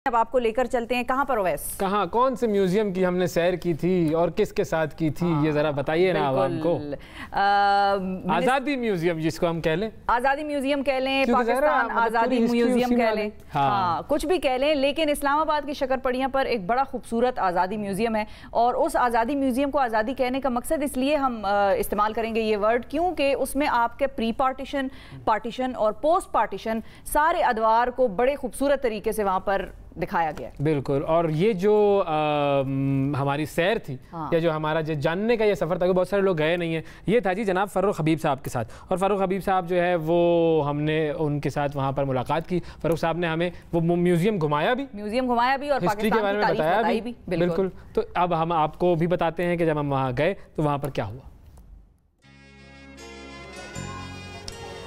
अब आपको लेकर चलते हैं कहाँ पर ओवैस? कहाँ, कौन से म्यूजियम की हमने सैर की थी और किसके साथ की थी, ये जरा बताइए ना आवाम को। आज़ादी म्यूजियम जिसको हम कह लें, आज़ादी म्यूजियम कह लें, पाकिस्तान आज़ादी म्यूजियम कह लें, हाँ कुछ भी कह लें, लेकिन इस्लामाबाद की शक्करपड़ियाँ पर एक बड़ा खूबसूरत आज़ादी म्यूजियम है। और उस आज़ादी म्यूजियम को आज़ादी कहने का मकसद इसलिए हम इस्तेमाल करेंगे ये वर्ड क्योंकि उसमें आपके प्री पार्टीशन, पार्टीशन और पोस्ट पार्टीशन सारे अदवार को बड़े खूबसूरत तरीके से वहाँ पर दिखाया गया। बिल्कुल। और ये जो हमारी सैर थी, हाँ। या जो हमारा जो जानने का ये सफ़र था, बहुत सारे लोग गए नहीं हैं, ये था जी जनाब फ़ारूक हबीब साहब के साथ। और फ़ारूक हबीब साहब जो है वो हमने उनके साथ वहाँ पर मुलाकात की। फ़ारूक साहब ने हमें वो म्यूज़ियम घुमाया भी और हिस्ट्री के बारे में बताया भी। बिल्कुल। तो अब हम आपको भी बताते हैं कि जब हम वहाँ गए तो वहाँ पर क्या हुआ।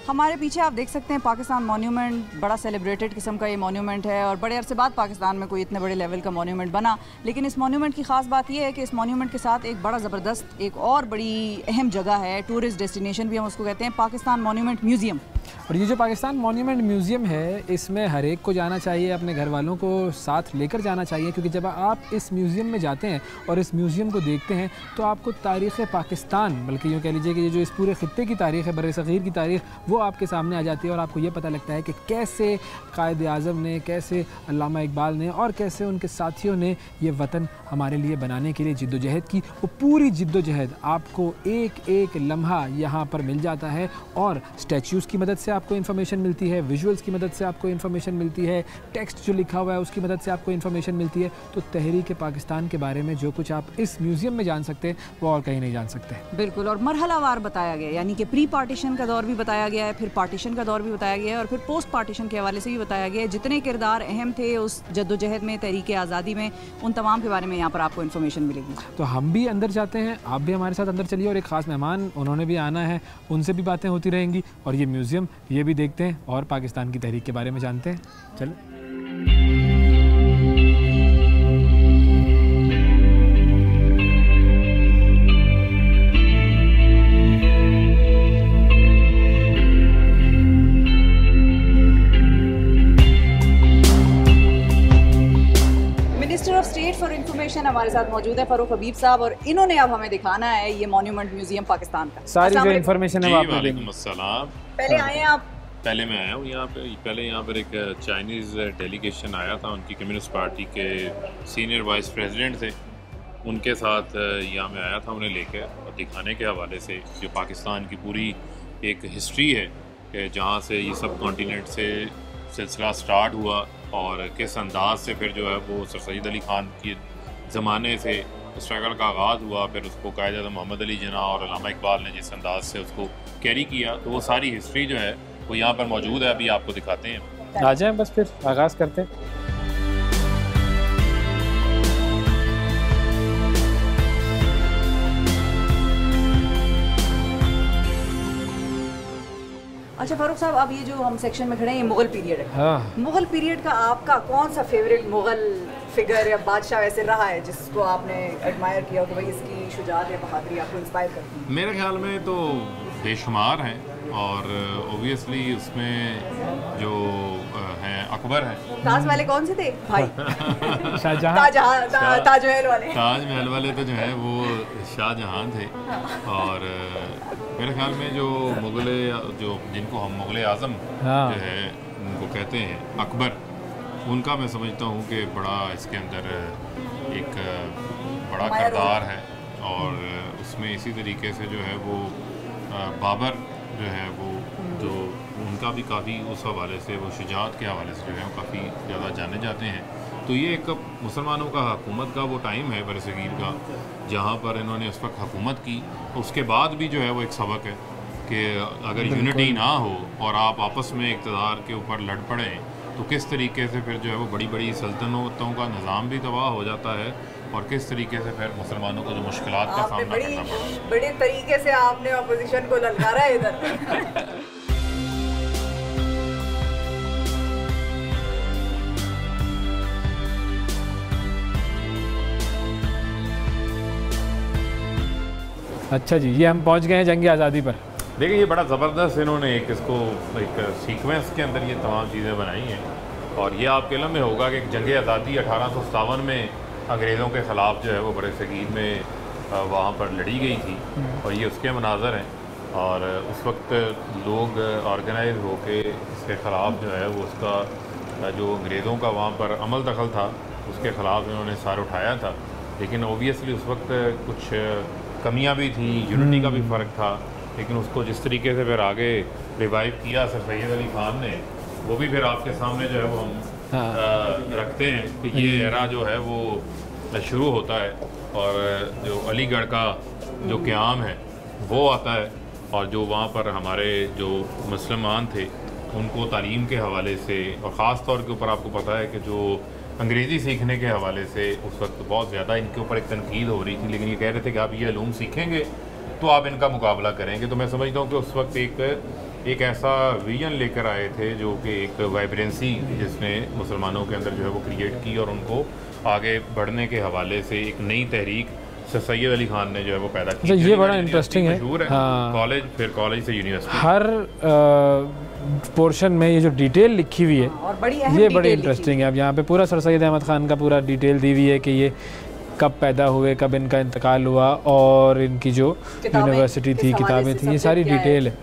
हमारे पीछे आप देख सकते हैं पाकिस्तान मॉन्यूमेंट, बड़ा सेलिब्रेटेड किस्म का ये मॉन्यूमेंट है और बड़े अरसे बाद पाकिस्तान में कोई इतने बड़े लेवल का मॉन्यूमेंट बना। लेकिन इस मॉन्यूमेंट की ख़ास बात ये है कि इस मॉन्यूमेंट के साथ एक बड़ा ज़बरदस्त एक और बड़ी अहम जगह है, टूरिस्ट डेस्टिनेशन भी हम उसको कहते हैं, पाकिस्तान मॉन्यूमेंट म्यूज़ियम। और ये जो पाकिस्तान मॉन्यूमेंट म्यूज़ियम है, इसमें हर एक को जाना चाहिए, अपने घर वालों को साथ लेकर जाना चाहिए, क्योंकि जब आप इस म्यूज़ियम में जाते हैं और इस म्यूज़ियम को देखते हैं तो आपको तारीख़ पाकिस्तान, बल्कि यूँ कह लीजिए कि ये जो इस पूरे ख़ित्ते की तारीख़ है, बर्र-ए-सग़ीर की तारीख़, वो आपके सामने आ जाती है। और आपको ये पता लगता है कि कैसे कायद-ए-आज़म ने, कैसे अल्लामा इकबाल ने और कैसे उनके साथियों ने ये वतन हमारे लिए बनाने के लिए जिद्दोजहद की। वो पूरी जिद्दोजहद आपको एक एक लम्हा यहाँ पर मिल जाता है। और स्टैच्यूज़ की मदद से आपको इन्फॉर्मेशन मिलती है, विजुअल्स की मदद से आपको इन्फॉर्मेशन मिलती है, टेक्स्ट जो लिखा हुआ है उसकी मदद से आपको इन्फॉर्मेशन मिलती है। तो तहरीक पाकिस्तान के बारे में जो कुछ आप इस म्यूज़ियम में जान सकते हैं वो और कहीं नहीं जान सकते। बिल्कुल। और मरहलावार बताया गया, यानी कि प्री पार्टीशन का दौर भी बताया गया है, फिर पार्टीशन का दौर भी बताया गया है और फिर पोस्ट पार्टीशन के हवाले से भी बताया गया है। जितने किरदार अहम थे उस जद्दोजहद में, तहरीक आज़ादी में, उन तमाम के बारे में यहाँ पर आपको इन्फॉर्मेशन मिलेगी। तो हम भी अंदर जाते हैं, आप भी हमारे साथ अंदर चलिए। और एक ख़ास मेहमान, उन्होंने भी आना है, उनसे भी बातें होती रहेंगी और ये म्यूज़ियम ये भी देखते हैं और पाकिस्तान की तहरीक के बारे में जानते हैं। चलो। Minister of state for information हमारे साथ मौजूद है फ़ारूक हबीब साहब, और इन्होंने अब हमें दिखाना है ये मॉन्यूमेंट म्यूजियम पाकिस्तान का। सारी जो इन्फॉर्मेशन है वालेकुम अस्सलाम। पहले आए हैं आप? पहले मैं आया हूँ यहाँ पे। पहले यहाँ पर एक चाइनीज़ डेलीगेशन आया था, उनकी कम्युनिस्ट पार्टी के सीनियर वाइस प्रेसिडेंट थे, उनके साथ यहाँ में आया था उन्हें लेकर और दिखाने के हवाले से जो पाकिस्तान की पूरी एक हिस्ट्री है कि जहाँ से ये सब कॉन्टिनेंट से सिलसिला स्टार्ट हुआ और किस अंदाज से फिर जो है वो सर सैयद अली ख़ान के ज़माने से स्ट्रगल का आगाज़ हुआ, फिर उसको कायद-ए-आज़म मोहम्मद अली जिन्ना और अल्लामा इकबाल ने जिस अंदाज से उसको कैरी किया, तो वो सारी हिस्ट्री जो है वो यहाँ पर मौजूद है। अभी आपको दिखाते हैं। आ जाएं, बस फिर आगाज़ करते हैं। अच्छा फ़ारूक साहब, अब ये जो हम सेक्शन में खड़े हैं ये मुग़ल पीरियड है। हाँ। मुग़ल पीरियड का आपका कौन सा फेवरेट मुग़ल फिगर या बादशाह ऐसे रहा है जिसको आपने एडमायर किया हो कि भाई इसकी शुजाअत या बहादुरी आपको इंस्पायर करती है? मेरे ख्याल में तो बेशुमार हैं और ओबियसली उसमें जो हैं अकबर हैं। ताज वाले कौन से थे भाई? शाहजहां। ताजमहल वाले। ताजमहल वाले तो जो है वो शाहजहां थे। और मेरे ख्याल में जो मुग़ल, जो जिनको हम मुग़ल आज़म जो है उनको कहते हैं अकबर, उनका मैं समझता हूँ कि बड़ा इसके अंदर एक बड़ा किरदार है। और उसमें इसी तरीके से जो है वो बाबर जो है वो जो उनका भी काफ़ी उस हवाले से, वो शुजाअत के हवाले से जो है वो काफ़ी ज़्यादा जाने जाते हैं। तो ये एक मुसलमानों का हुकूमत का वो टाइम है बरसगीर का, जहाँ पर इन्होंने उस वक्त हुकूमत की। उसके बाद भी जो है वो एक सबक है कि अगर यूनिटी ना हो और आप आपस में इक़्तिदार के ऊपर लड़ पड़ें तो किस तरीके से फिर जो है वो बड़ी बड़ी सल्तनतों का निज़ाम भी तबाह हो जाता है और किस तरीके से फिर मुसलमानों को जो मुश्किलात का सामना करना पड़ता है। बड़े तरीके से आपने अपोजिशन को ललकारा है इधर। अच्छा जी, ये हम पहुंच गए हैं जंग आज़ादी पर। देखिए ये बड़ा ज़बरदस्त इन्होंने एक इसको एक सीक्वेंस के अंदर ये तमाम चीज़ें बनाई हैं और ये आपके इल्म में होगा कि जंग आज़ादी 1857 में अंग्रेज़ों के ख़िलाफ़ जो है वो बड़े सगीर में वहाँ पर लड़ी गई थी और ये उसके मनाज़र हैं। और उस वक्त लोग ऑर्गेनाइज होके इसके ख़िलाफ़ जो है वो उसका जो अंग्रेज़ों का वहाँ पर अमल दखल था उसके ख़िलाफ़ इन्होंने सार उठाया था। लेकिन ओबियसली उस वक्त कुछ कमियां भी थी, यूनिटी का भी फ़र्क था, लेकिन उसको जिस तरीके से फिर आगे रिवाइव किया सर सैयद अली ख़ान ने, वो भी फिर आपके सामने जो है वो हम रखते हैं कि ये एरा जो है वो शुरू होता है और जो अलीगढ़ का जो क़याम है वो आता है और जो वहाँ पर हमारे जो मुसलमान थे उनको तालीम के हवाले से और ख़ास तौर के ऊपर आपको पता है कि जो अंग्रेज़ी सीखने के हवाले से उस वक्त बहुत ज़्यादा इनके ऊपर एक तनकीद हो रही थी, लेकिन ये कह रहे थे कि आप ये इल्म सीखेंगे तो आप इनका मुकाबला करेंगे। तो मैं समझता हूँ कि उस वक्त एक ऐसा विजन लेकर आए थे जो कि एक वाइब्रेंसी जिसने मुसलमानों के अंदर जो है वो क्रिएट की और उनको आगे बढ़ने के हवाले से एक नई तहरीक सैयद अली खान ने जो है वो पैदा की। ये बड़ा इंटरेस्टिंग है। कॉलेज, फिर कॉलेज से यूनिवर्सिटी, हर पोर्शन में ये जो डिटेल लिखी हुई है और ये बड़ी इंटरेस्टिंग है। अब यहाँ पे पूरा सर सैयद अहमद ख़ान का पूरा डिटेल दी हुई है कि ये कब पैदा हुए, कब इनका इंतकाल हुआ और इनकी जो यूनिवर्सिटी थी, किताबें थी, ये सारी डिटेल है।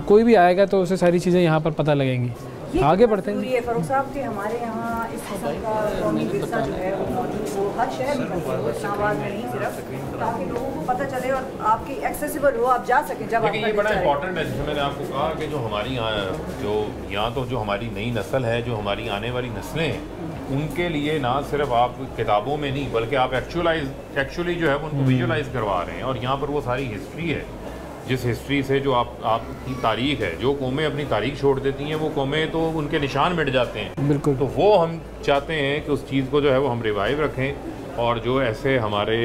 कोई भी आएगा तो उसे सारी चीज़ें यहाँ पर पता लगेंगी। आगे बढ़ते हैं। फारूक साहब के हमारे यहाँ इस किस्म का कौमी विरसा जो है वो मौजूद हो, हर शहर में हो, इस्लामाबाद में नहीं सिर्फ, ताकि लोगों को पता चले और आपकी एक्सेसिबल हो, आप जा सकें जब। लेकिन ये बड़ा इंपॉर्टेंट है, जैसे मैंने आपको कहा कि जो हमारी यहाँ तो जो हमारी नई नस्ल है, जो हमारी आने वाली नस्लें हैं, उनके लिए ना सिर्फ आप किताबों में नहीं बल्कि आप एक्चुअली जो है उनको विजुअलाइज करवा रहे हैं। और यहाँ पर वो सारी हिस्ट्री है, जिस हिस्ट्री से जो आपकी तारीख है, जो कौमें अपनी तारीख छोड़ देती हैं वो कौमें तो उनके निशान मिट जाते हैं। बिल्कुल। तो वो हम चाहते हैं कि उस चीज़ को जो है वो हम रिवाइव रखें और जो ऐसे हमारे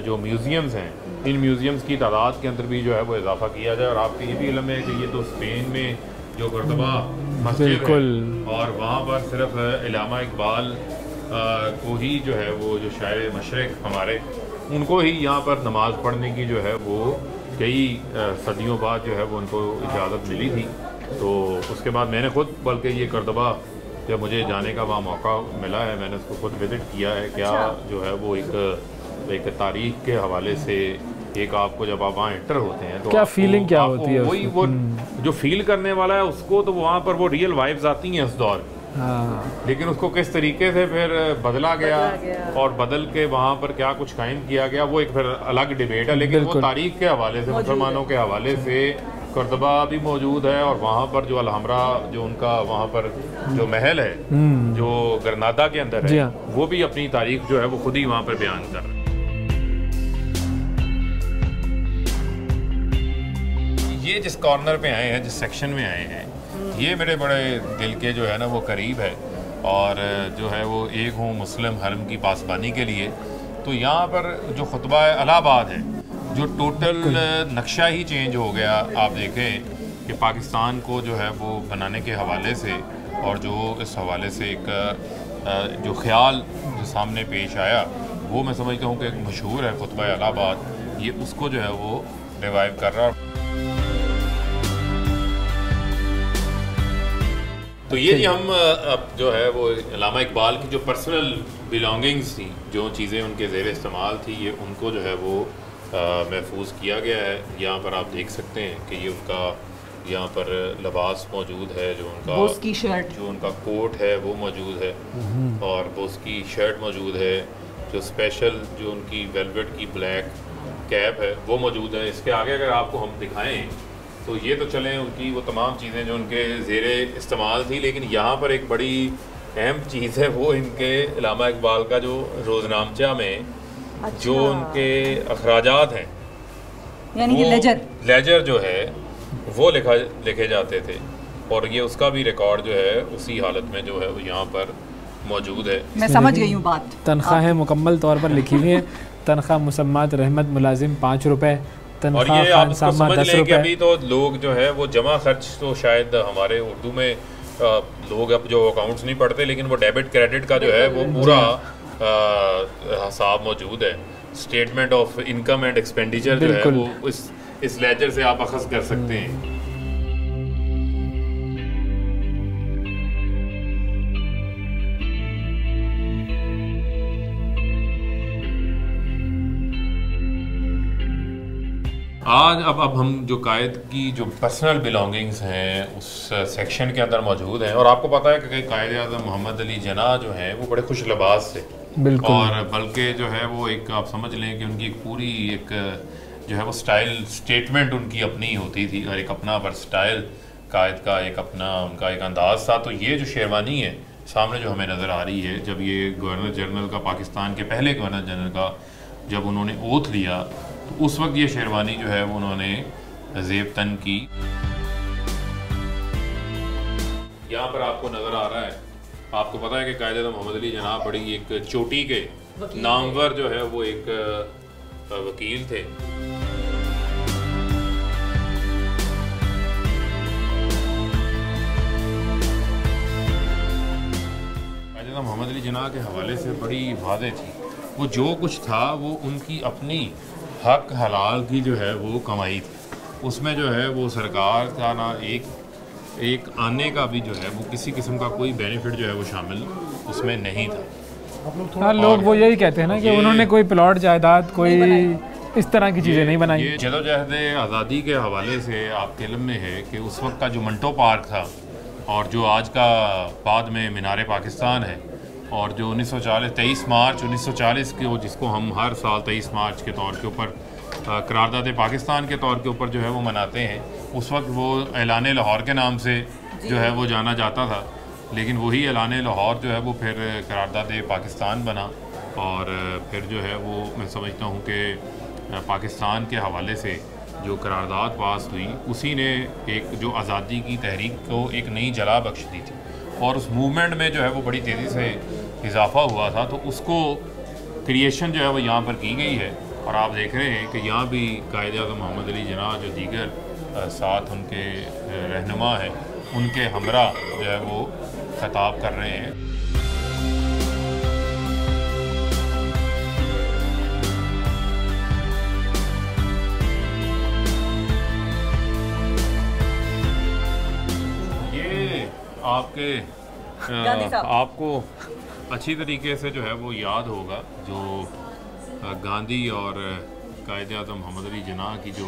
जो म्यूज़ियम्स हैं, इन म्यूज़ियम्स की तादाद के अंदर भी जो है वो इजाफा किया जाए। और आपको ये भी इल्म है कि ये तो स्पेन में जो कुर्तबा मस्जिद है और वहाँ पर सिर्फ इल्लामा इकबाल को ही जो है वो जो शायर मशरिक़ हमारे, उनको ही यहाँ पर नमाज़ पढ़ने की जो है वो कई सदियों बाद जो है वो उनको इजाज़त मिली थी। तो उसके बाद मैंने खुद, बल्कि ये कुर्तबा जब मुझे जाने का वहाँ मौका मिला है, मैंने उसको खुद विज़िट किया है। क्या जो है वो एक तारीख़ के हवाले से एक आपको जब आप वहाँ एंटर होते हैं तो क्या फीलिंग क्या होती है, वही वो जो फील करने वाला है उसको, तो वहाँ पर वो रियल वाइब्स आती हैं उस दौर। लेकिन उसको किस तरीके से फिर बदला गया और बदल के वहाँ पर क्या कुछ कायम किया गया वो एक फिर अलग डिबेट है। लेकिन वो तारीख के हवाले से, मुसलमानों के हवाले से कुर्तबा भी मौजूद है और वहाँ पर जो अलहमरा जो उनका वहाँ पर जो महल है जो ग्रनादा के अंदर है, वो भी अपनी तारीख जो है वो खुद ही वहाँ पर बयान कर रहे हैं। ये जिस कॉर्नर पे आए हैं, जिस सेक्शन में आए हैं, ये मेरे बड़े दिल के जो है ना वो करीब है। और जो है वो एक हूँ मुस्लिम हरम की पासबानी के लिए, तो यहाँ पर जो खुतबा इलाहाबाद है, जो टोटल नक्शा ही चेंज हो गया। आप देखें कि पाकिस्तान को जो है वो बनाने के हवाले से और जो इस हवाले से एक जो ख्याल जो सामने पेश आया, वो मैं समझता हूँ कि एक मशहूर है खुतबा इलाहाबाद, ये उसको जो है वो रिवाइव कर रहा है। तो ये जी हम अब जो है वो अल्लामा इकबाल की जो पर्सनल बिलोंगिंग्स थी, जो चीज़ें उनके ज़ेर इस्तेमाल थी, ये उनको जो है वो महफूज किया गया है। यहाँ पर आप देख सकते हैं कि ये उनका यहाँ पर लिबास मौजूद है, जो उनका बोस की शर्ट, जो उनका कोट है वो मौजूद है और बोस की शर्ट मौजूद है, जो स्पेशल जो उनकी वेलवेट की ब्लैक कैप है वो मौजूद है। इसके आगे अगर आपको हम दिखाएं तो ये तो चलें उनकी वो तमाम चीज़ें जो उनके ज़ेरे इस्तेमाल थी, लेकिन यहाँ पर एक बड़ी अहम चीज़ है वो इनके अल्लामा इकबाल का जो रोज़नामचा में जो उनके अखराजात हैं, यानी कि लेजर जो है वो लिखे जाते थे और ये उसका भी रिकॉर्ड जो है उसी हालत में जो है वो यहाँ पर मौजूद है। मैं समझ गई हूँ बात। तनख्वाहें मुकम्मल तौर पर लिखी हुई हैं। तनख्वाह मुसम्मत रहमत मुलाजिम 5 रुपये, और ये आप इसको समझ लें कि अभी तो लोग जो है वो जमा खर्च, तो शायद हमारे उर्दू में लोग अब जो अकाउंट्स नहीं पढ़ते, लेकिन वो डेबिट क्रेडिट का जो है वो पूरा हिसाब मौजूद है। Statement of income and expenditure जो है वो इस लेजर से आप अखज़ कर सकते हैं। आज अब हम जो कायद की जो पर्सनल बिलोंगिंग्स हैं उस सेक्शन के अंदर मौजूद हैं, और आपको पता है कि कायद आज़म मोहम्मद अली जिन्ना जो हैं वो बड़े खुश लिबास थे, बिल्कुल, और बल्कि जो है वो एक आप समझ लें कि उनकी एक पूरी एक जो है वो स्टाइल स्टेटमेंट उनकी अपनी होती थी, और एक अपना वर्सटाइल कायद का एक अपना उनका एक अंदाज़ था। तो ये जो शेरवानी है सामने जो हमें नज़र आ रही है, जब ये गवर्नर जनरल का, पाकिस्तान के पहले गवर्नर जनरल का जब उन्होंने ओथ लिया, तो उस वक्त ये शेरवानी जो है वो उन्होंने ज़ेब तन की। यहाँ पर आपको नज़र आ रहा है, आपको पता है कि कायद आज़म मोहम्मद अली जिन्ना बड़ी एक चोटी के नामवर जो है वो एक वकील थे। मोहम्मद अली जिन्ना के हवाले से बड़ी वादे थी, वो जो कुछ था वो उनकी अपनी हक हलाल की जो है वो कमाई थी, उसमें जो है वो सरकार का ना एक आने का भी जो है वो किसी किस्म का कोई बेनिफिट जो है वो शामिल उसमें नहीं था। हाँ, लोग वो यही कहते हैं ना कि उन्होंने कोई प्लॉट जायदाद कोई इस तरह की चीज़ें नहीं बनाई। ये जदोजहद आज़ादी के हवाले से आपके इल्म में है कि उस वक्त का जो मंटो पार्क था और जो आज का बाद में मीनार पाकिस्तान है, और जो 23 मार्च 1940 के जिसको हम हर साल 23 मार्च के तौर के ऊपर करारदाद पाकिस्तान के तौर के ऊपर जो है वो मनाते हैं, उस वक्त वो ऐलान लाहौर के नाम से जो है वो जाना जाता था, लेकिन वही ऐलान लाहौर जो है वो फिर करारदाद पाकिस्तान बना, और फिर जो है वो मैं समझता हूँ कि पाकिस्तान के हवाले से जो करारदाद पास हुई उसी ने एक जो आज़ादी की तहरीक को एक नई जला बख्श दी थी, और उस मूवमेंट में जो है वो बड़ी तेज़ी से इजाफा हुआ था। तो उसको क्रिएशन जो है वो यहाँ पर की गई है, और आप देख रहे हैं कि यहाँ भी कायद आज़म मोहम्मद अली जिन्ना जो दीगर साथ उनके रहनुमा हैं उनके हमरा जो है वो खिताब कर रहे हैं। आपको अच्छी तरीके से जो है वो याद होगा जो गांधी और कायद आज़म मोहम्मद अली जिन्ना की जो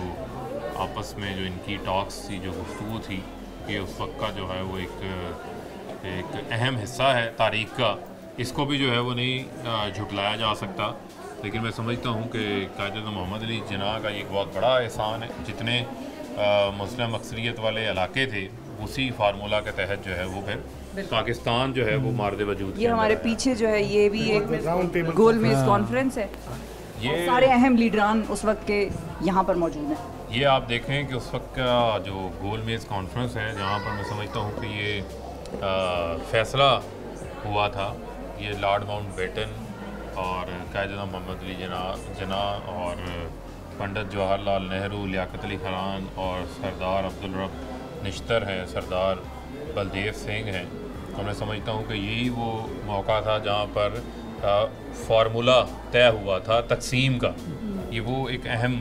आपस में जो इनकी टॉक्स थी, जो गुफ्तगू थी, ये उस वक्त का जो है वो एक अहम हिस्सा है तारीख़ का। इसको भी जो है वो नहीं झुटलाया जा सकता, लेकिन मैं समझता हूँ कि कायद आज़म मोहम्मद अली जिन्ना का एक बहुत बड़ा एहसान है। जितने मुस्लिम अक्सरियत वाले इलाके थे उसी फार्मूला के तहत जो है वो फिर पाकिस्तान जो है वो मार्दे वजूद। ये हमारे पीछे जो है ये भी एक गोल मेज कॉन्फ्रेंस है, ये सारे अहम लीडरान उस वक्त के यहाँ पर मौजूद हैं। ये आप देखें कि उस वक्त का जो गोल मेज कॉन्फ्रेंस है, जहाँ पर मैं समझता हूँ कि ये फैसला हुआ था, ये लॉर्ड माउंटबेटन और कायद आज़म मोहम्मद अली जिन्ना और पंडित जवाहरलाल नेहरू, लियाकत अली खान और सरदार अब्दुल रब निश्तर हैं, सरदार बलदेव सिंह हैं। तो मैं समझता हूँ कि यही वो मौका था जहाँ पर फार्मूला तय हुआ था तकसीम का। ये वो एक अहम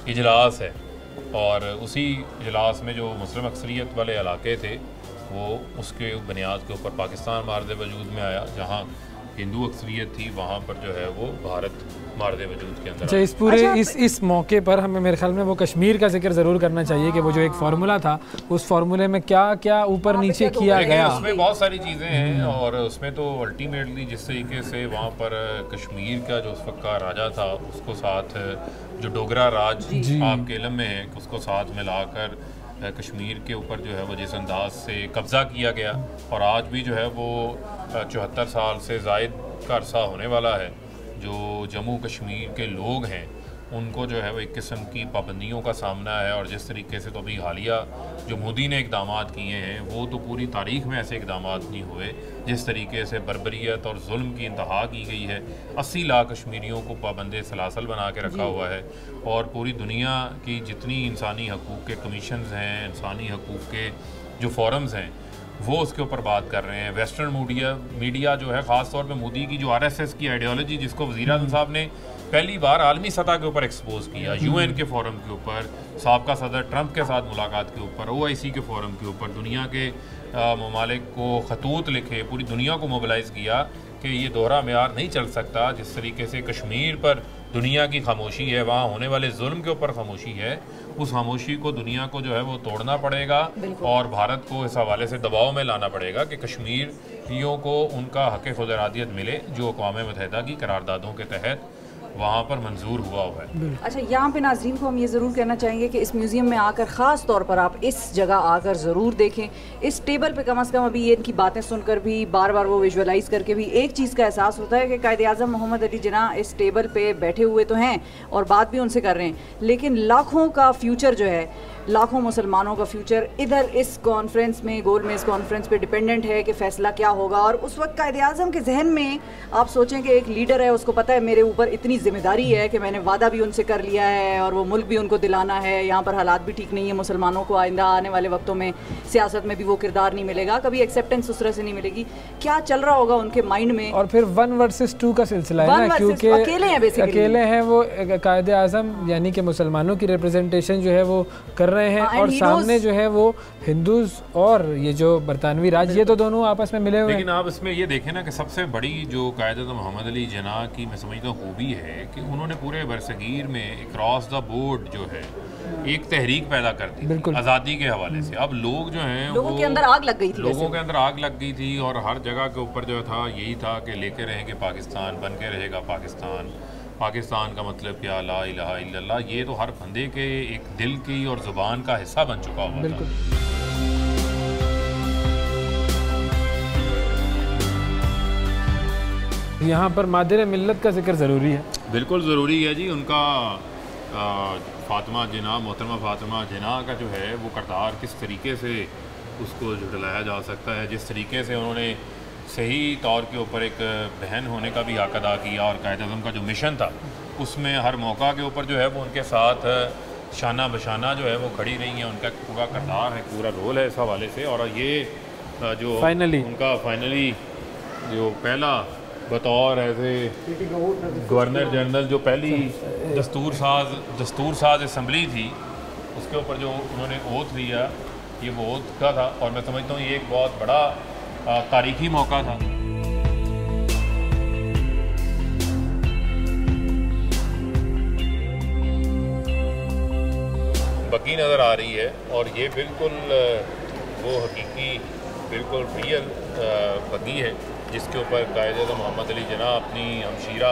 इजलास है, और उसी इजलास में जो मुस्लिम अक्सरियत वाले इलाके थे वो उसके बुनियाद के ऊपर पाकिस्तान मार्दे वजूद में आया। जहाँ हिंदू अक्सरियत थी वहाँ पर जो है वो भारत मार्दे वजूद के अंदर। अच्छा, इस पूरे इस मौके पर हमें मेरे ख्याल में वो कश्मीर का जिक्र ज़रूर करना चाहिए कि वो जो एक फार्मूला था, उस फार्मूले में क्या क्या ऊपर नीचे किया गया। उसमें बहुत सारी चीज़ें हैं, और उसमें तो अल्टीमेटली जिस तरीके से वहाँ पर कश्मीर का जो उस वक्त का राजा था उसको साथ जो डोगरा राज आपके इल्म में है उसको साथ मिलाकर कश्मीर के ऊपर जो है वो जिस अंदाज से कब्ज़ा किया गया, और आज भी जो है वो 74 साल से ज़ायद का अरसा होने वाला है, जो जम्मू कश्मीर के लोग हैं उनको जो है वो एक किस्म की पाबंदियों का सामना है। और जिस तरीके से तो अभी हालिया जो मोदी ने इकदाम किए हैं वो तो पूरी तारीख़ में ऐसे इकदाम नहीं हुए। जिस तरीके से बर्बरियत और जुल्म की इंतहा की गई है, 80 लाख कश्मीरियों को पाबंद सलासल बना के रखा हुआ है, और पूरी दुनिया की जितनी इंसानी हकूक़ के कमीशंस हैं, इंसानी हकूक़ के जो फोरम्स हैं, वो उसके ऊपर बात कर रहे हैं। वेस्टर्न मीडिया जो है ख़ास तौर पे मोदी की जो RSS की आइडियोलॉजी, जिसको वज़ीर आज़म साहब ने पहली बार आलमी सतह के ऊपर एक्सपोज किया, UN के फोरम के ऊपर, साबका सदर ट्रंप के साथ मुलाकात के ऊपर, OIC के फोरम के ऊपर, दुनिया के ममालिक को खतूत लिखे, पूरी दुनिया को मोबिलाइज़ किया कि ये दोहरा मेयार नहीं चल सकता। जिस तरीके से कश्मीर पर दुनिया की खामोशी है, वहाँ होने वाले जुल्म के ऊपर खामोशी है, उस खामोशी को दुनिया को जो है वो तोड़ना पड़ेगा और भारत को इस हवाले से दबाव में लाना पड़ेगा कि कश्मीरियों को उनका हक़ खुद इरादियत मिले जो अक़वाम मुत्तहिदा की करारदादों के तहत वहाँ पर मंजूर हुआ है। अच्छा, यहाँ पे नाज़रीन को हम ये ज़रूर कहना चाहेंगे कि इस म्यूज़ियम में आकर ख़ास तौर पर आप इस जगह आकर ज़रूर देखें। इस टेबल पे कम से कम अभी ये इनकी बातें सुनकर भी, बार बार वो विजुअलाइज़ करके भी एक चीज़ का एहसास होता है कि कायदे आज़म मोहम्मद अली जिन्ना इस टेबल पे बैठे हुए तो हैं और बात भी उनसे कर रहे हैं, लेकिन लाखों का फ्यूचर जो है, लाखों मुसलमानों का फ्यूचर इधर इस कॉन्फ्रेंस में, गोल में इस कॉन्फ्रेंस पे डिपेंडेंट है कि फ़ैसला क्या होगा। और उस वक्त कायदे आज़म के जहन में आप सोचें कि एक लीडर है, उसको पता है मेरे ऊपर इतनी जिम्मेदारी है कि मैंने वादा भी उनसे कर लिया है और वो मुल्क भी उनको दिलाना है। यहाँ पर हालात भी ठीक नहीं है मुसलमानों को, आइंदा आने वाले वक्तों में सियासत में भी वो किरदार नहीं मिलेगा, कभी एक्सेप्टेंस उस तरह से नहीं मिलेगी। क्या चल रहा होगा उनके माइंड में? और फिर 1 वर्सेस 2 का सिलसिला है ना, क्योंकि अकेले हैं वो कायदे आज़म, यानी कि मुसलमानों की रिप्रेजेंटेशन जो है वो कर रहे हैं और सामने जो है वो हिंदूज और ये जो बरतानवी राज, ये तो दोनों आपस में मिले हुए। लेकिन आप इसमें ये देखें ना कि सबसे बड़ी जो कायदे-ए-आज़म मोहम्मद अली जिन्ना की मैं समझता हूँ खूबी है कि उन्होंने पूरे बरसगीर में क्रॉस द बोर्ड जो है एक तहरीक पैदा कर दी आज़ादी के हवाले से। अब लोग जो हैं लोगों के अंदर आग लग गई थी, लोगों के अंदर आग लग गई थी और हर जगह के ऊपर जो था यही था कि लेके रहेंगे पाकिस्तान, बन के रहेगा पाकिस्तान, पाकिस्तान का मतलब क्या, ला इलाहा इल्लल्लाह। ये तो हर बंदे के एक दिल की और ज़ुबान का हिस्सा बन चुका हुआ था। यहाँ पर मादिर मिल्लत का जिक्र ज़रूरी है, बिल्कुल ज़रूरी है जी। उनका फातिमा जिन्ना, मोहतरमा फातिमा जिन्ना का जो है वो किरदार किस तरीके से उसको झुटलाया जा सकता है, जिस तरीके से उन्होंने सही तौर के ऊपर एक बहन होने का भी हक अदा किया और कायदे-ए-आज़म का जो मिशन था उसमें हर मौका के ऊपर जो है वो उनके साथ शाना बशाना जो है वो खड़ी रही हैं। उनका पूरा किरदार है, पूरा रोल है इस हवाले से। और ये जो उनका फाइनली जो पहला बतौर ऐसे गवर्नर जनरल जो पहली दस्तूर साज असम्बली थी उसके ऊपर जो उन्होंने ओथ लिया, ये वो ओथ का था और मैं समझता हूँ ये एक बहुत बड़ा तारीखी मौका था। बकी नज़र आ रही है और ये बिल्कुल वो हकीकी, बिल्कुल रियल बकी है जिसके ऊपर कायदे-ए-आज़म मोहम्मद अली जिन्ना अपनी हमशीरा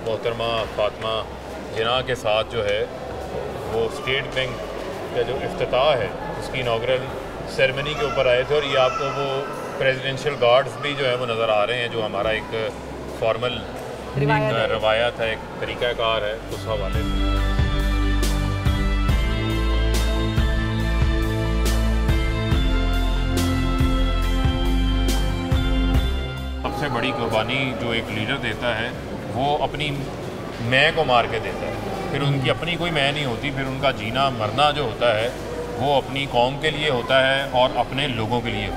मोहतरमा फातिमा जिन्ना के साथ जो है वो स्टेट बैंक का जो इफ्तिताह है उसकी इनॉग्रल सेरेमनी के ऊपर आए थे। और ये आपको वो प्रेसिडेंशियल गार्ड्स भी जो है वो नज़र आ रहे हैं, जो हमारा एक फॉर्मल रवायत है, एक तरीक़ाकार है उस हवाले से। सबसे बड़ी कुर्बानी जो एक लीडर देता है वो अपनी मैं को मार के देता है, फिर उनकी अपनी कोई मैं नहीं होती, फिर उनका जीना मरना जो होता है वो अपनी कौम के लिए होता है और अपने लोगों के लिए।